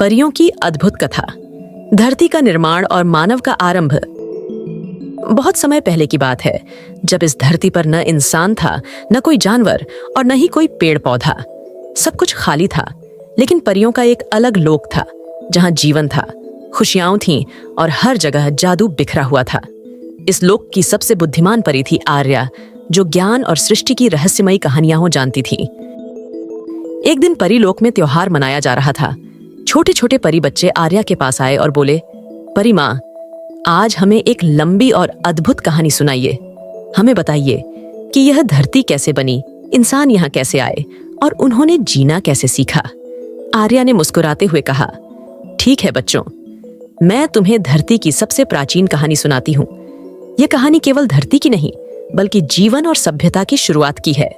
परियों की अद्भुत कथा। धरती का निर्माण और मानव का आरंभ। बहुत समय पहले की बात है, जब इस धरती पर न इंसान था, न कोई जानवर और न ही कोई पेड़ पौधा। सब कुछ खाली था, लेकिन परियों का एक अलग लोक था, जहां जीवन था, खुशियां थीं और हर जगह जादू बिखरा हुआ था। इस लोक की सबसे बुद्धिमान परी थी आर्या, जो ज्ञान और सृष्टि की रहस्यमयी कहानियां जानती थी। एक दिन परी लोक में त्योहार मनाया जा रहा था। छोटे छोटे परी बच्चे आर्या के पास आए और बोले, परी माँ, आज हमें एक लंबी और अद्भुत कहानी सुनाइए। हमें बताइए कि यह धरती कैसे बनी, इंसान यहाँ कैसे आए और उन्होंने जीना कैसे सीखा। आर्या ने मुस्कुराते हुए कहा, ठीक है बच्चों, मैं तुम्हें धरती की सबसे प्राचीन कहानी सुनाती हूँ। यह कहानी केवल धरती की नहीं, बल्कि जीवन और सभ्यता की शुरुआत की है।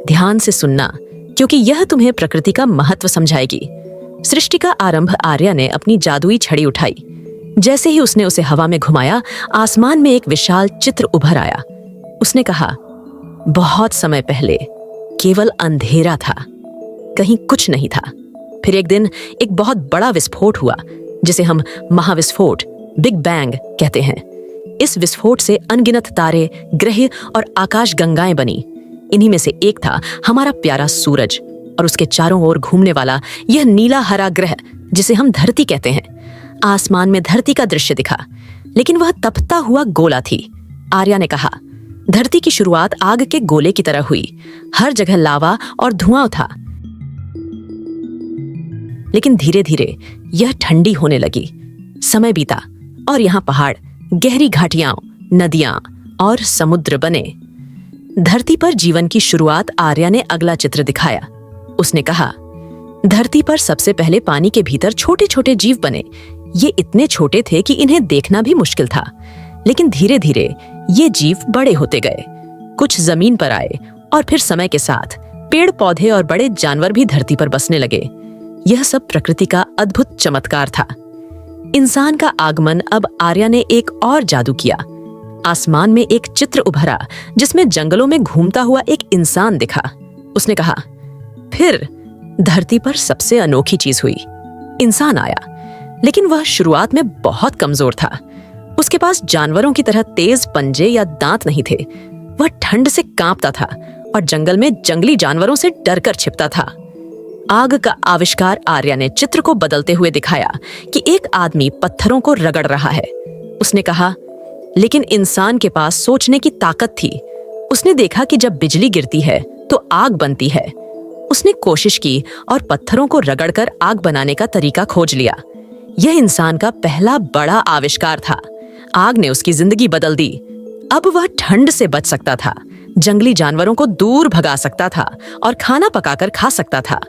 ध्यान से सुनना, क्योंकि यह तुम्हें प्रकृति का महत्व समझाएगी। सृष्टि का आरंभ आर्या ने अपनी जादुई छड़ी उठाई। जैसे ही उसने उसे हवा में घुमाया, आसमान में एक विशाल चित्र उभर आया। उसने कहा, बहुत समय पहले केवल अंधेरा था, कहीं कुछ नहीं था। फिर एक दिन एक बहुत बड़ा विस्फोट हुआ, जिसे हम महाविस्फोट, बिग बैंग कहते हैं। इस विस्फोट से अनगिनत तारे, ग्रह और आकाश गंगाएं बनी। इन्हीं में से एक था हमारा प्यारा सूरज, और उसके चारों ओर घूमने वाला यह नीला हरा ग्रह, जिसे हम धरती कहते हैं। आसमान में धरती का दृश्य दिखा, लेकिन वह तपता हुआ गोला थी। आर्या ने कहा, धरती की शुरुआत आग के गोले की तरह हुई। हर जगह लावा और धुआं था, लेकिन धीरे धीरे यह ठंडी होने लगी। समय बीता और यहाँ पहाड़, गहरी घाटियां, नदियां और समुद्र बने। धरती पर जीवन की शुरुआत आर्या ने अगला चित्र दिखाया। उसने कहा, धरती पर सबसे पहले पानी के भीतर छोटे छोटे जीव बने। ये इतने छोटे थे कि इन्हें देखना भी मुश्किल था, लेकिन धीरे धीरे ये जीव बड़े होते गए। कुछ जमीन पर आए और फिर समय के साथ पेड़ पौधे और बड़े जानवर भी धरती पर बसने लगे। यह सब प्रकृति का अद्भुत चमत्कार था। इंसान का आगमन। अब आर्या ने एक और जादू किया। आसमान में एक चित्र उभरा, जिसमें जंगलों में घूमता हुआ एक इंसान दिखा। उसने कहा, फिर धरती पर सबसे अनोखी चीज हुई। इंसान आया, लेकिन वह शुरुआत में बहुत कमजोर था। उसके पास जानवरों की तरह तेज पंजे या दांत नहीं थे। वह ठंड से कांपता था और जंगल में जंगली जानवरों से डरकर छिपता था। आग का आविष्कार आर्या ने चित्र को बदलते हुए दिखाया कि एक आदमी पत्थरों को रगड़ रहा है। उसने कहा, लेकिन इंसान के पास सोचने की ताकत थी। उसने देखा कि जब बिजली गिरती है तो आग बनती है। उसने कोशिश की और पत्थरों को रगड़कर आग बनाने का तरीका खोज लिया। यह इंसान का पहला बड़ा आविष्कार था। आग ने उसकी जिंदगी बदल दी। अब वह ठंड से बच सकता था, जंगली जानवरों को दूर भगा सकता था और खाना पकाकर खा सकता था।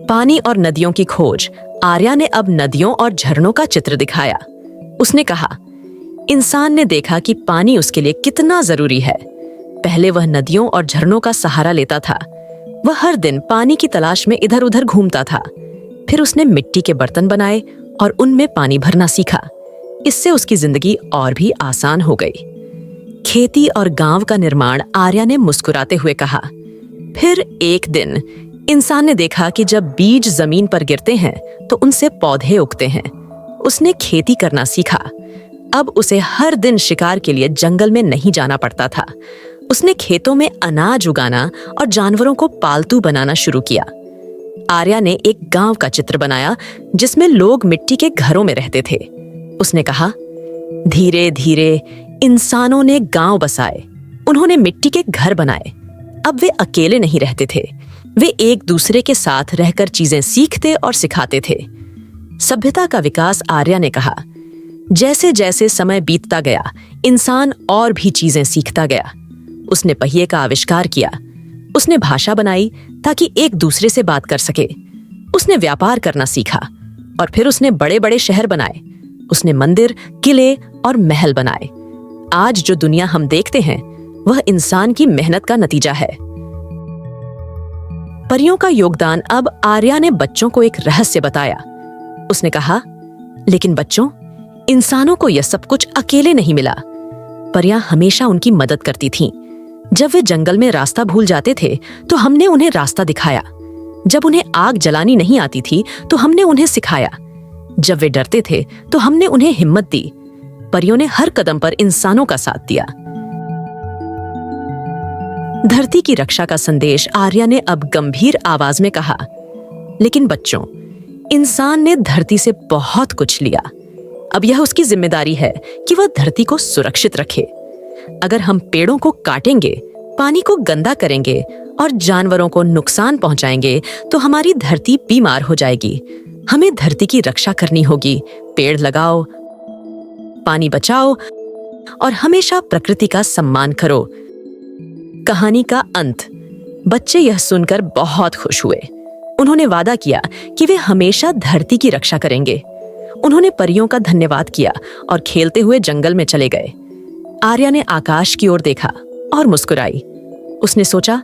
पानी और नदियों की खोज। आर्या ने अब नदियों और झरनों का चित्र दिखाया। उसने कहा, इंसान ने देखा कि पानी उसके लिए कितना जरूरी है। पहले वह नदियों और झरनों का सहारा लेता था। वह हर दिन पानी की तलाश में इधर उधर घूमता था। फिर उसने मिट्टी के बर्तन बनाए और उनमें पानी भरना सीखा। इससे उसकी जिंदगी और भी आसान हो गई। खेती और गांव का निर्माण। आर्या ने मुस्कुराते हुए कहा, फिर एक दिन इंसान ने देखा कि जब बीज जमीन पर गिरते हैं तो उनसे पौधे उगते हैं। उसने खेती करना सीखा। अब उसे हर दिन शिकार के लिए जंगल में नहीं जाना पड़ता था। उसने खेतों में अनाज उगाना और जानवरों को पालतू बनाना शुरू किया। आर्या ने एक गांव का चित्र बनाया, जिसमें लोग मिट्टी के घरों में रहते थे। उसने कहा, धीरे धीरे इंसानों ने गांव बसाए। उन्होंने मिट्टी के घर बनाए। अब वे अकेले नहीं रहते थे। वे एक दूसरे के साथ रहकर चीजें सीखते और सिखाते थे। सभ्यता का विकास। आर्या ने कहा, जैसे जैसे समय बीतता गया, इंसान और भी चीजें सीखता गया। उसने पहिए का आविष्कार किया। उसने भाषा बनाई ताकि एक दूसरे से बात कर सके। उसने व्यापार करना सीखा और फिर उसने बड़े बड़े शहर बनाए। उसने मंदिर, किले और महल बनाए। आज जो दुनिया हम देखते हैं, वह इंसान की मेहनत का नतीजा है। परियों का योगदान। अब आर्या ने बच्चों को एक रहस्य बताया। उसने कहा, लेकिन बच्चों, इंसानों को यह सब कुछ अकेले नहीं मिला। परियां हमेशा उनकी मदद करती थीं। जब वे जंगल में रास्ता भूल जाते थे तो हमने उन्हें रास्ता दिखाया। जब उन्हें आग जलानी नहीं आती थी तो हमने उन्हें सिखाया। जब वे डरते थे तो हमने उन्हें हिम्मत दी। परियों ने हर कदम पर इंसानों का साथ दिया। धरती की रक्षा का संदेश आर्या ने अब गंभीर आवाज में कहा, लेकिन बच्चों, इंसान ने धरती से बहुत कुछ लिया। अब यह उसकी जिम्मेदारी है कि वह धरती को सुरक्षित रखे। अगर हम पेड़ों को काटेंगे, पानी को गंदा करेंगे और जानवरों को नुकसान पहुंचाएंगे तो हमारी धरती बीमार हो जाएगी। हमें धरती की रक्षा करनी होगी। पेड़ लगाओ, पानी बचाओ और हमेशा प्रकृति का सम्मान करो। कहानी का अंत। बच्चे यह सुनकर बहुत खुश हुए। उन्होंने वादा किया कि वे हमेशा धरती की रक्षा करेंगे। उन्होंने परियों का धन्यवाद किया और खेलते हुए जंगल में चले गए। आर्या ने आकाश की ओर देखा और मुस्कुराई। उसने सोचा,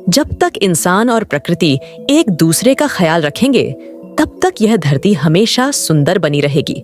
जब तक इंसान और प्रकृति एक दूसरे का ख्याल रखेंगे, तब तक यह धरती हमेशा सुंदर बनी रहेगी।